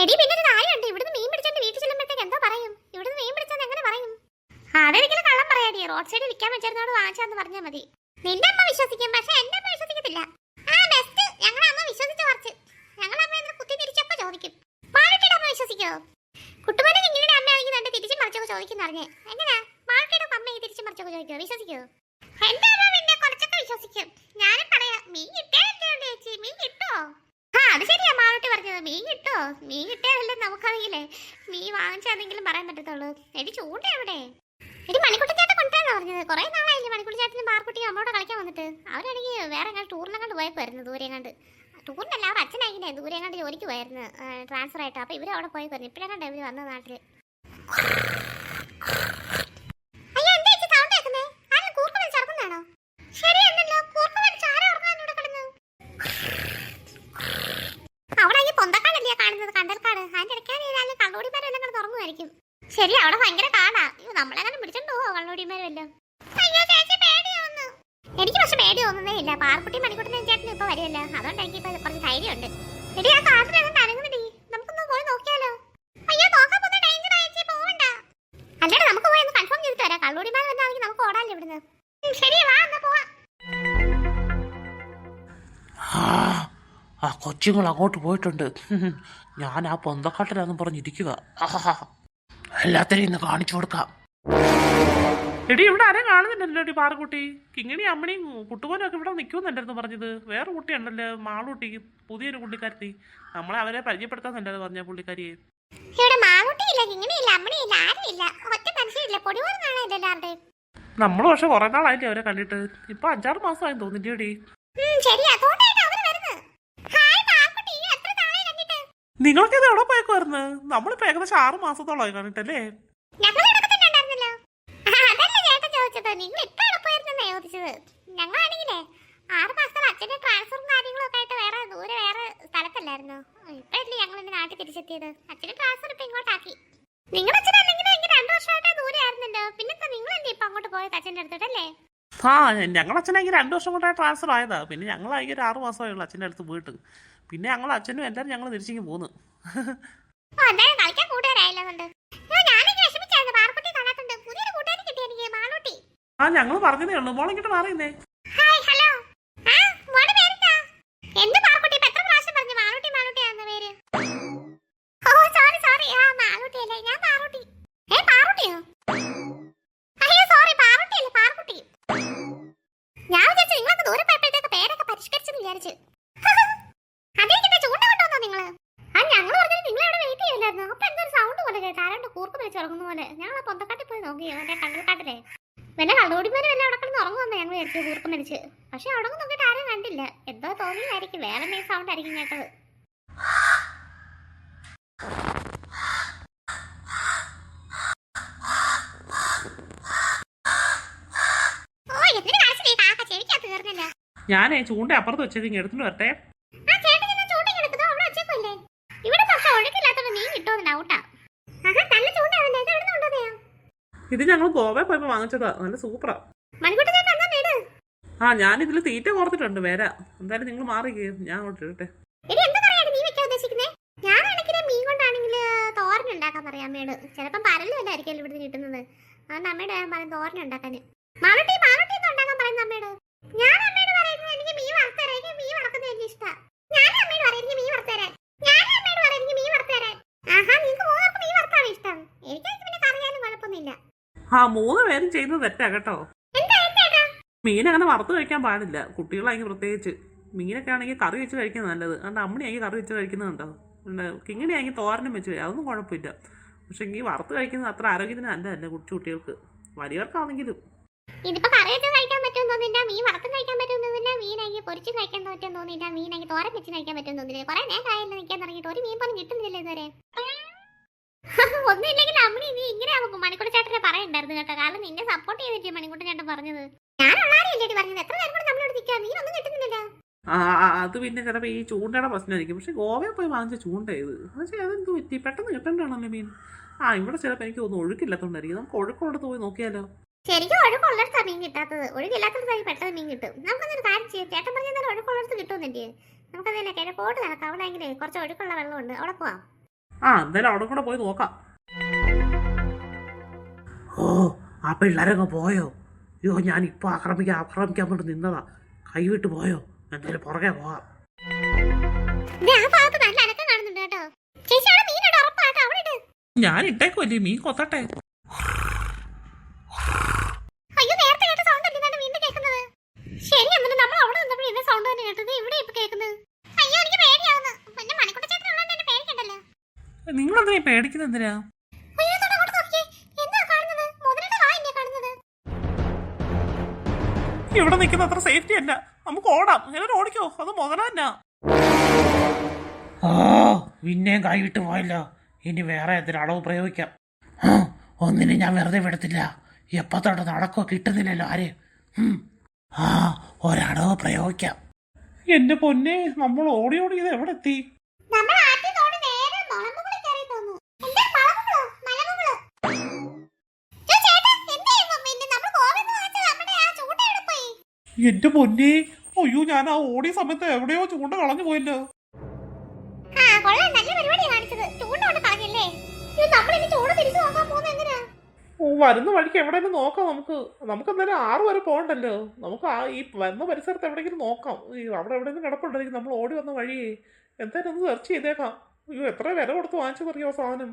എടി പിന്നെ ഒരു കാര്യമുണ്ട്, ഇവിടുന്ന് മീൻ പിടിച്ചോണ്ട് വീട്ടിൽ ചെല്ലുമ്പോഴത്തേക്ക് എന്തോ പറയും? ഇവിടുന്ന് മീൻ പിടിച്ചാൽ എങ്ങനെ പറയും? അതെനിക്കലും കള്ളം പറയാടി. റോഡ് സൈഡിൽ വിൽക്കാൻ വെച്ചിരുന്നോട് വാങ്ങിച്ചാന്ന് പറഞ്ഞാൽ മതി. നിന്റെ അമ്മ വിശ്വസിക്കും, പക്ഷെ എന്റെ അമ്മ വിശ്വസിക്കത്തില്ല. ബെസ്റ്റ്, ഞങ്ങളെ അമ്മ വിശ്വസിച്ച് കുറച്ച്. ഞങ്ങളെ അമ്മ ഇന്ന് കുത്തി തിരിച്ചപ്പോ ചോദിക്കും. മാളുട്ടിയുടെ അമ്മ വിശ്വസിക്കോ? കുട്ടുമോനെ നിങ്ങളുടെ അമ്മ ആണെങ്കിൽ തിരിച്ചും മറിച്ചൊക്കെ ചോദിക്കുന്ന അറിഞ്ഞേ. എങ്ങനെയാ മാളുട്ടിയുടെ അമ്മയെ തിരിച്ചും മറിച്ചൊക്കെ ചോദിക്കോ? വിശ്വസിക്കോ? എന്റെ അമ്മ പിന്നെ കുറച്ചൊക്കെ വിശ്വസിക്കും. ഞാനും പറയാം, മീൻ കിട്ടിയാലോ ചേച്ചി, മീൻ കിട്ടോ? അത് ശരിയാ മാളുട്ടി പറഞ്ഞത്, മീൻ കിട്ടോ? മീൻ കിട്ടിയാലല്ലേ നമുക്കറിയില്ലേ മീൻ വാങ്ങിച്ചാണെങ്കിലും പറയാൻ പറ്റത്തുള്ളൂ. എടി ചൂണ്ട എവിടെ? എടി മണിക്കുട്ടിച്ചേട്ടൻ കൊണ്ടുവരാന്ന് പറഞ്ഞത്. കുറെ നാളായില്ലേ മണിക്കുട്ടിച്ചേട്ടനും മാർക്കുട്ടിയും അമ്മോടെ കളിക്കാൻ വന്നിട്ട്. അവരാണെങ്കിൽ വേറെ എങ്ങാണ്ട് ടൂറിനെങ്ങാണ്ട് പോയപ്പോയിരുന്നു, ദൂരെങ്ങാണ്ട്. ടൂറിനല്ല, അവർ അച്ഛനായില്ലേ ദൂരെങ്ങാണ്ട് ജോലിക്ക് പോയായിരുന്നു, ട്രാൻസ്ഫർ ആയിട്ട്. അപ്പൊ ഇവര് അവിടെ പോയപ്പോയിരുന്നു. ഇപ്പഴാണ് ഇവര് വന്നത് നാട്ടില്. അയ്യോ എന്താ ചേച്ചി സൗണ്ട് കേൾക്കുന്നേ? ആരും കൂർക്ക വലിച്ചിറങ്ങുന്നതാണോ? ശരിയല്ലല്ലോ, കൂർക്ക വലിച്ച് ആരാ ഉറങ്ങാനൂടെ കിടന്നു? അവിടെ ഈ പൊന്തക്കാടല്ലേ കാണുന്നത്, കണ്ടൽക്കാട്. അതിന്റെ ഇടയ്ക്കാണ് കള്ളോടിമാരെല്ലാം കിടന്ന് ഉറങ്ങുമായിരിക്കും. ശരി, അവിടെ ഭയങ്കര കാടാ. നമ്മളെങ്ങനെ പിടിച്ചിട്ടുണ്ടോ കള്ളോടിമാരെല്ലാം? അയ്യോ ചേച്ചി പേടിയൊന്നു. എനിക്ക് പക്ഷെ പേടി തോന്നുന്നേ ഇല്ല. പാർക്കുട്ടി മണിക്കുട്ടിനെ ചേട്ടന് ഇപ്പൊ വരികയല്ല, അതുകൊണ്ട് എനിക്ക് ഇപ്പൊ കുറച്ച് ധൈര്യമുണ്ട്. എടി ആ കാട്ടിലെല്ലാം അനങ്ങുന്നടി, നമുക്കൊന്ന് പോയി നോക്കിയാലോ? അയ്യോ നോക്കാൻ പോകുന്ന ഡേഞ്ചർ ആയിച്ചേ, പോവണ്ട. അല്ലേടാ നമുക്ക് പോയി ഒന്ന് കൺഫേം ചെയ്തിട്ട് വരാം. കള്ളോടിമാർ വന്നാണെങ്കിൽ നമുക്ക് ഓടാല്ലോ ഇവിടുന്ന്. ശരി വാ എന്നാ പോവാ. ആ കൊച്ചുങ്ങൾ അങ്ങോട്ട് പോയിട്ടുണ്ട്. ഞാൻ ആ പൊന്തക്കാട്ടിലാന്ന് പറഞ്ഞിരിക്കുക. എല്ലാത്തിനും ഇന്ന് കാണിച്ചു കൊടുക്കാം. എടി ഇവിടെ ആരെയും കാണുന്നില്ലല്ലോ എടി പാറക്കുട്ടി. കിങ്ങിണി അമ്മണിയും കുട്ടുപോലും ഒക്കെ ഇവിടെ നിൽക്കുന്നുണ്ടായിരുന്നു പറഞ്ഞത്. വേറെ കുട്ടിയുണ്ടല്ലോ മാളൂട്ടി, പുതിയൊരു പുള്ളിക്കാരത്തി. നമ്മളെ അവരെ പരിചയപ്പെടുത്താന്നല്ലാതെ പറഞ്ഞ പുള്ളിക്കാരിയെ. നമ്മൾ പക്ഷെ കുറെ നാളായില്ലേ അവരെ കണ്ടിട്ട്. ഇപ്പൊ 5-6 മാസമായി തോന്നില്ലേടി? നിങ്ങളൊക്കെ എവിടെ പോയേക്കുമായിരുന്നു? നമ്മളിപ്പോ ഏകദേശം 6 മാസത്തോളമായി കണ്ടിട്ടല്ലേ? ഞങ്ങളാണെങ്കിലേ 6 മാസത്തോളം അച്ഛന്റെ ട്രാൻസ്ഫറും കാര്യങ്ങളൊക്കെ ആയിട്ട് വേറെ സ്ഥലത്തല്ലായിരുന്നു. ഇപ്പഴല്ലേ ഞങ്ങൾ എന്റെ നാട്ടിൽ തിരിച്ചെത്തിയത്. അച്ഛന്റെ ട്രാൻസ്ഫർ ഇപ്പൊ ഇങ്ങോട്ടാക്കി. നിങ്ങളുടെ അച്ഛനാണെങ്കിലും 2 വർഷമായിട്ട് ദൂരെ ആയിരുന്നല്ലോ. പിന്നെന്താ നിങ്ങൾ എന്താ ഇപ്പൊ അങ്ങോട്ട് പോയത് അച്ഛൻ്റെ അടുത്തോട്ടല്ലേ? ഞങ്ങൾ അച്ഛനാണെങ്കിൽ 2 വർഷം കൊണ്ടാണ് ട്രാൻസ്ഫർ ആയതാ. പിന്നെ ഞങ്ങളായി ഒരു 6 മാസമായുള്ളൂ അച്ഛൻ്റെ അടുത്ത് പോയിട്ട്. പിന്നെ ഞങ്ങൾ അച്ഛനും എല്ലാവരും ഞങ്ങൾ തിരിച്ചേക്ക് പോന്നു. ഞങ്ങൾ പറഞ്ഞതേ ഉള്ളൂ. മോളിങ്ങിട്ട് മാറിയുന്നേ. ഞങ്ങൾ പൊന്തക്കാട്ടിൽ പോയി നോക്കി, മറ്റേ കണ്ടൽക്കാട്ടിലെ വല്ല കള്ളോടിമാര് വല്ല അവിടെ കിടന്ന് ഉറങ്ങുവന്ന ഞങ്ങൾ വിചാരിച്ചു, കൂർക്കം മരിച്ച്. പക്ഷെ അവിടെ നോക്കിയിട്ട് ആരും കണ്ടില്ല. എന്തോ തോന്നിയായിരിക്കും, വേറെ എന്തെങ്കിലും സൗണ്ട് ആയിരിക്കും കേട്ടത്. ഞാനേ ചൂണ്ട അപ്പുറത്ത് വെച്ചത് ഇങ്ങനെ എടുത്തിട്ട് വരട്ടെ. ഇത് ഞങ്ങൾ ഗോവയിൽ പോയപ്പോ വാങ്ങിച്ചതാ, നല്ല സൂപ്പറാ. ഞാനിതിൽ തീറ്റ കോർത്തിട്ടുണ്ട്. വരാ എന്തായാലും നിങ്ങൾ മാറിക്കേ, ഞാൻ അങ്ങോട്ട് ഇടട്ടെ. ചിലപ്പോ പരലുമല്ലായിരിക്കും ഇവിടുന്ന് കിട്ടുന്നത്. അതുകൊണ്ട് അമ്മയോട് ഞാൻ പറയും തോരൻ ഉണ്ടാക്കാന്. ഞാൻ അമ്മയോട് പറയുന്നത് എനിക്ക് മീൻ വറുത്തരാൻ, എനിക്ക് മീൻ വറക്കുന്നത് വലിയ ഇഷ്ടം. ഞാൻ അമ്മയോട് പറയും എനിക്ക് മീൻ വറുത്തരാൻ, ഞാൻ അമ്മയോട് പറയും എനിക്ക് മീൻ വറുത്തരാൻ. നിങ്ങൾക്ക് മൂന്നർക്ക് മീൻ വറുത്താണ് ഇഷ്ടം. എനിക്ക് പിന്നെ കറിയാനും കുഴപ്പമൊന്നുമില്ല. 3 പേരും ചെയ്യുന്നത് തെറ്റാ കേട്ടോ. മീൻ അങ്ങനെ വറുത്ത് കഴിക്കാൻ പാടില്ല, കുട്ടികളാണെങ്കിൽ പ്രത്യേകിച്ച്. മീനൊക്കെ ആണെങ്കിൽ കറി വെച്ച് കഴിക്കുന്നത് നല്ലത്. അതുകൊണ്ട് അമ്മണിയാണെങ്കിൽ കറി വെച്ച് കഴിക്കുന്നുണ്ടോ, കിങ്ങിണിയാണെങ്കിൽ തോരനും വെച്ച് കഴിയും, അതൊന്നും കുഴപ്പമില്ല. പക്ഷെ എങ്കിൽ വറുത്ത് കഴിക്കുന്നത് അത്ര ആരോഗ്യത്തിന് നല്ലതല്ല കൊച്ചു കുട്ടികൾക്ക്, വലിയവർക്കാണെങ്കിലും. ഇതിപ്പോ കറി വെച്ച് കഴിക്കാൻ പറ്റുമെന്ന് തോന്നില്ല, മീൻ വറുത്ത് കഴിക്കാൻ പറ്റുമെന്ന് തോന്നില്ല, മീനാണെങ്കിൽ പൊരിച്ച് കഴിക്കാൻ പറ്റുമെന്ന് തോന്നില്ല, മീനാണെങ്കിൽ തോരൻ വെച്ച് കഴിക്കാൻ പറ്റുമെന്ന് തോന്നില്ല. കുറെ നേരമായല്ലോ നിൽക്കാൻ തുടങ്ങിയിട്ട്, ഒരു മീൻ പോലും കിട്ടുന്നില്ല ഇതുവരെ. ഒന്നുമില്ലെങ്കിൽ അമ്മണി നീ ഇങ്ങനെ മണിക്കൂർ ചേട്ടനെ പറയണ്ടായിരുന്നു കേട്ടോ. കാരണം നിന്നെ സപ്പോർട്ട് ചെയ്തിട്ട് മണിക്കൂർ ചേട്ടൻ പറഞ്ഞത്. ഞാനുള്ളാരല്ലേ പറഞ്ഞത്, എത്ര നേരം കൂടെ നമ്മളോട് നിൽക്കാം, മീനൊന്നും കിട്ടുന്നില്ലല്ലോ. അത് പിന്നെ ചിലപ്പോൾ ഈ ചൂണ്ടയുടെ പ്രശ്നമായിരിക്കും. പക്ഷെ ഗോവയിൽ പോയി വാങ്ങിച്ച ചൂണ്ട ഇത്, പക്ഷേ അതെന്ത് പറ്റി പെട്ടെന്ന് കിട്ടണ്ടാണല്ലോ മീൻ. ഇവിടെ ചിലപ്പോൾ എനിക്ക് തോന്നുന്നു ഒഴുക്കില്ലാത്തോണ്ടായിരിക്കും. നമുക്ക് ഒഴുക്കുള്ളിടത്ത് പോയി നോക്കിയാലോ? ശരിക്കും ഒഴുക്കുള്ളിടത്താണ് മീൻ കിട്ടാത്തത്. ഒഴുകില്ലാത്തടത്തായി പെട്ടെന്ന് മീൻ കിട്ടും. നമുക്കൊന്നൊരു കാര്യം ചെയ്യാം, ചേട്ടൻ പറഞ്ഞാൽ ഒഴുക്കുള്ളിടത്ത് കിട്ടുമെന്നില്ലേ? നമുക്കതിനെ കിഴക്കോട്ട് നടക്കാം. അവിടെ എങ്ങനെ കുറച്ച് ഒഴുക്കുള്ള വെള്ളമുണ്ട്, അവിടെ പോവാം. ആ എന്തായാലും അവിടെ കൂടെ പോയി നോക്കാം. ഓ ആ പിള്ളേരങ്ങ് പോയോ? അയ്യോ ഞാൻ ഇപ്പൊ ആക്രമിക്കാൻ വേണ്ടി നിന്നതാ. കൈവിട്ട് പോയോ? എന്തായാലും പുറകെ പോവാം. ഞാൻ ഇട്ടേക്കുമല്ലേ, മീൻ കൊത്തട്ടെ. നിങ്ങളെന്താ പേടിക്കുന്നത്? എന്തിനാ? ഇവിടെ നിൽക്കുന്ന അത്ര സേഫ്റ്റി അല്ല. നമുക്ക് ഓടാം. ഞാൻ ഓടിക്കോ, അത് മുതലല്ല. ഓ പിന്നെയും കൈവിട്ട് പോയല്ലോ. ഇനി വേറെ എന്തൊരു അളവ് പ്രയോഗിക്കാം. ഒന്നിനും ഞാൻ വെറുതെ വിടത്തില്ല. എപ്പത്തോട്ട് നടക്കോ കിട്ടുന്നില്ലല്ലോ ആര്. ആ ഒരളവ് പ്രയോഗിക്കാം. എന്റെ പൊന്നെ, നമ്മൾ ഓടി ഇത് എവിടെ എത്തി? എന്റെ പൊന്നെ, അയ്യോ ഞാൻ ആ ഓടിയ സമയത്ത് എവിടെയോ ചൂണ്ട കളഞ്ഞു പോയല്ലോ. വരുന്ന വഴിക്ക് എവിടെയെങ്കിലും നോക്കാം. നമുക്ക് എന്തായാലും 6 വരെ പോകണ്ടല്ലോ. നമുക്ക് ആ ഈ വന്ന പരിസരത്ത് എവിടെയെങ്കിലും നോക്കാം. അവിടെ എവിടെയെങ്കിലും കിടപ്പുണ്ടായിരിക്കും. നമ്മൾ ഓടി വന്ന വഴി എന്തായാലും ഒന്ന് സെർച്ച് ചെയ്തേക്കാം. അയ്യോ എത്ര വില കൊടുത്ത് വാങ്ങിച്ചു പറയോ സാധനം.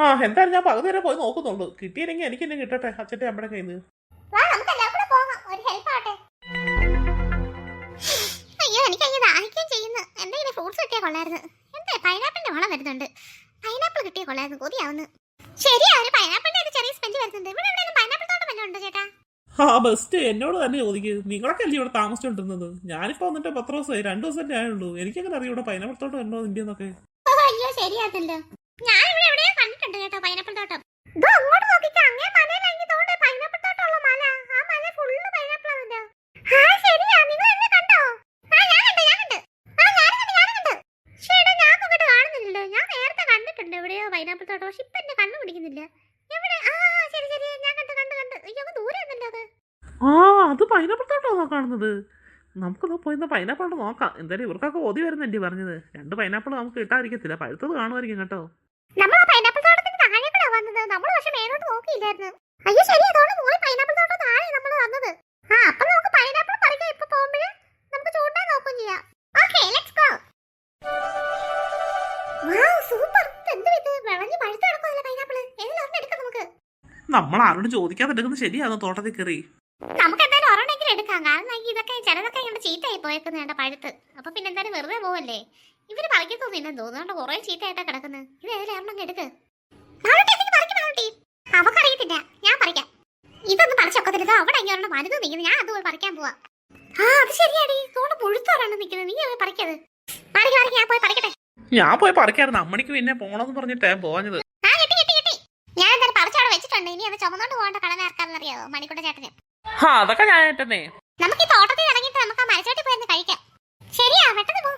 ആ എന്തായാലും ഞാൻ പകുതി വരെ പോയി നോക്കുന്നുള്ളൂ. കിട്ടിയില്ലെങ്കിൽ എനിക്ക് തന്നെ കിട്ടട്ടെ അച്ഛൻ്റെ അമ്മയുടെ കയ്യിൽ നിന്ന്. അയ്യോ എനിക്ക് ദാഹിക്കുകയും ചെയ്യുന്നു. എന്തെങ്കിലും ഫ്രൂട്ട്സ് കിട്ടിയാൽ കൊള്ളായിരുന്നു. എന്താ പൈനാപ്പിളിന്റെ മണം വരുന്നുണ്ട്. പൈനാപ്പിൾ കിട്ടിയാൽ കൊള്ളായിരുന്നു. കൊതിയാവുന്നു. ശരിയാ, ഒരു പൈനാപ്പിളിന്റെ ഒരു ചെറിയ സ്മെല്ല് വരുന്നുണ്ട്. ഇവിടെ എവിടെയെങ്കിലും പൈനാപ്പിൾ തോട്ടം വല്ലതും ഉണ്ടോ ചേട്ടാ? ആ ബെസ്റ്റ് എന്നോട് തന്നെ ചോദിക്കുക. നിങ്ങളൊക്കെ അല്ലേ ഇവിടെ താമസിച്ചോണ്ടിരുന്നത്? ഞാനിപ്പോ വന്നിട്ട് 10 ദിവസമായി. 2 ദിവസമല്ലേ ആയുള്ളൂ. എനിക്കെങ്ങനെ അറിയാം ഇവിടെ പൈനാപ്പിൾ തോട്ടം ഉണ്ടോ ഇന്ത്യന്നൊക്കെ? അയ്യോ ശരിയാതല്ലോ. ഞാൻ ഇവിടെ എവിടെയോ കണ്ടിട്ടുണ്ട് കേട്ടോ പൈനാപ്പിൾ തോട്ടം. അങ്ങോട്ട് നോക്കിച്ചാ അങ്ങേ മലയിലെങ്കിൽ തോട്ടെ പൈനാപ്പിൾ തോട്ടമുള്ള മല. ആ മല ഫുള്ള് പൈനാപ്പിൾ ആണല്ലോ. ആ ശരിയാ, നിങ്ങൾ എന്നെ കണ്ടോ? ആ ഞാൻ കണ്ടു. ശരിടാ, ഞാൻ നോക്കിട്ട് കാണുന്നില്ലല്ലോ. ഞാൻ നേരത്തെ കണ്ടിട്ടുണ്ട് എവിടെയോ പൈനാപ്പിൾ തോട്ടം. പക്ഷെ ഇപ്പൊ എന്നെ കണ്ണു പിടിക്കുന്നില്ല. എവിടെ? ആ ശരി ഞാൻ കണ്ടു. അയ്യോ ദൂരെ ഒന്നല്ലോ അത്. ആ അത് പൈനാപ്പിൾ തോട്ടമാണോ കാണുന്നത്? നമുക്കൊന്ന് പോയി പൈനാപ്പിൾ നോക്കാം. എന്തായാലും ഇവർക്കൊക്കെ ഓതി വരുന്നല്ലേ പറഞ്ഞത്. 2 പൈനാപ്പിൾ നമുക്ക് കിട്ടാതിരിക്കത്തില്ല. പഴുത്തത് കാണുമായിരിക്കും കേട്ടോ. നമ്മൾ പൈനാപ്പിൾ തോട്ടത്തിന് താഴെ കൂടെ വന്നത്. നമ്മൾ പക്ഷെ മേലോട്ട് നോക്കിയില്ലായിരുന്നു. അയ്യോ ശരി, അതോടെ മോളി പൈനാപ്പിൾ തോട്ടം താഴെ നമ്മൾ വന്നത്. ആ അപ്പൊ നമുക്ക് പൈനാപ്പിൾ പറിക്കാൻ ഇപ്പൊ പോകുമ്പോൾ നമുക്ക് ചൂണ്ടാൻ നോക്കുകയും ചെയ്യാം. Okay let's go. Wow super. എന്ത് ഇത് വിളഞ്ഞ് പഴുത്ത് കിടക്കുന്നില്ല പൈനാപ്പിൾ. ഏതെങ്കിലും ഒരെണ്ണം എടുക്കാം നമുക്ക്. നമ്മൾ ആരോടും ചോദിക്കാതെ എടുക്കുന്നത് ശരിയാണോ? തോട്ടത്തിൽ കയറി നമുക്ക് എന്തായാലും ഒരെണ്ണെങ്കിലും എടുക്കാം. കാരണം ഇതൊക്കെ ചിലതൊക്കെ ഇങ്ങനെ ചീത്തയായി പോയേക്കുന്നതാണ് പഴുത്ത്. അപ്പൊ പിന്നെ എന്തായാലും വെറുതെ പോവല്ലേ. ഇവര് പറിക്കത്തൊന്നുമില്ലെന്ന് തോന്നുന്നുണ്ട്. കുറെ ചീത്തയായിട്ടാ കിടക്കുന്നത്. ഇത് ഏതെങ്കിലും ഒരെണ്ണം എടുക്ക്. അവക്കറിയത്തില്ല, ഞാൻ പറിക്കാം. ഇതൊന്നും പറിച്ചൊക്കത്തില്ല. അവിടെ ഒരെണ്ണം മരുന്ന് നിൽക്കുന്നത്. ഞാൻ അതുപോലെ പറിക്കാൻ പോവാ. ആ അത് ശരിയാടി, തോണ്ട് പുഴുത്തോരാണ് നിൽക്കുന്നത്. നീ പറിക്കത്. ഞാൻ പോയി പറിക്കട്ടെ. ഞാൻ പോയി പറിക്കായിരുന്നു. അമ്മണിക്ക് പിന്നെ പോണെന്ന് പറഞ്ഞിട്ടേ പോഞ്ഞത്. ഞാൻ എന്തായാലും പറിച്ചവിടെ വെച്ചിട്ടുണ്ട്. ഇനി അത് ചുമന്നോണ്ട് പോകേണ്ട കളനെ ആർക്കാരെന്നറിയാവോ? മണിക്കൂട്ട ചേട്ടന്. അതൊക്കെ ഞാൻ ഏട്ടനെ. നമുക്ക് ഈ തോട്ടത്തിൽ ഇറങ്ങിയിട്ട് നമുക്ക് ആ മരച്ചോട്ടി പോയി കഴിക്കാം. ശരിയാ, പെട്ടെന്ന് പോ.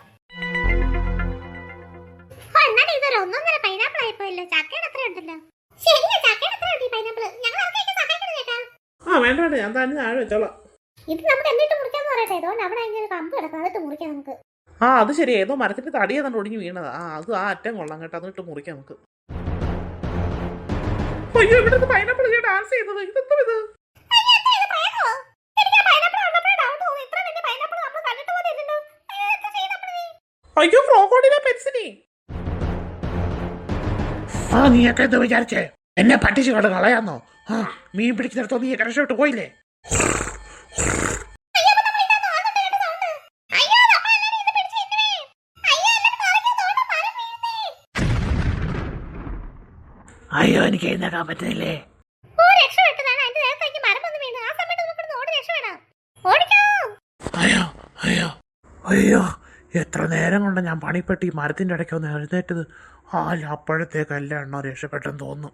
എന്നാലും ഇതൊരു 1.5 പൈനാപ്പിൾ ആയിപ്പോയല്ലോ. ചക്കയുടെ അത്ര ഉണ്ടല്ലോ. ശരിയാ, ചക്കയുടെ അത്ര ഉണ്ട് ഈ പൈനാപ്പിൾ. ഞങ്ങൾ അതൊക്കെ സഹായിക്കണം ചേട്ടാ. വേണ്ട ഞാൻ തന്നെ താഴെ വെച്ചോളാം. ഇത് നമുക്ക് എന്നിട്ട് മുറിക്കാന്ന് പറയട്ടെ. അതുകൊണ്ട് അവിടെ ഒരു കമ്പ് കിടക്കും. അതിട്ട് മുറിക്കാം നമുക്ക്. അത് ശരി. ഏതോ മരത്തിന്റെ തടി ഏതാണ്ട് ഒടിഞ്ഞു വീണതാ. അത് ആ അറ്റം കൊള്ളാം കേട്ടോ. അതിട്ട് മുറിക്കാം നമുക്ക്. അയ്യോ ഇവിടെ പൈനാപ്പിൾ ഡാൻസ് ചെയ്യുന്നത്. ഇതെന്തോ ഇത്? അയ്യോ ക്രോക്കോഡിലെ പെൻസിനി. നീയൊക്കെ എന്താ വിചാരിച്ചേ? എന്നെ പട്ടിച്ചു കൊണ്ട് കളയാന്നോ? മീൻ പിടിക്കുന്നിടത്തോ നീ രക്ഷപ്പെട്ട് പോയില്ലേ? അയ്യോ എനിക്ക് എഴുന്നേക്കാൻ പറ്റുന്നില്ലേ? അയ്യോ എത്ര നേരം കൊണ്ട് ഞാൻ പണിപ്പെട്ടി മരത്തിന്റെ ഇടയ്ക്ക് ഒന്ന് എഴുന്നേറ്റത്. അപ്പോഴത്തേക്കല്ല എണ്ണ രക്ഷപ്പെട്ടെന്ന് തോന്നുന്നു.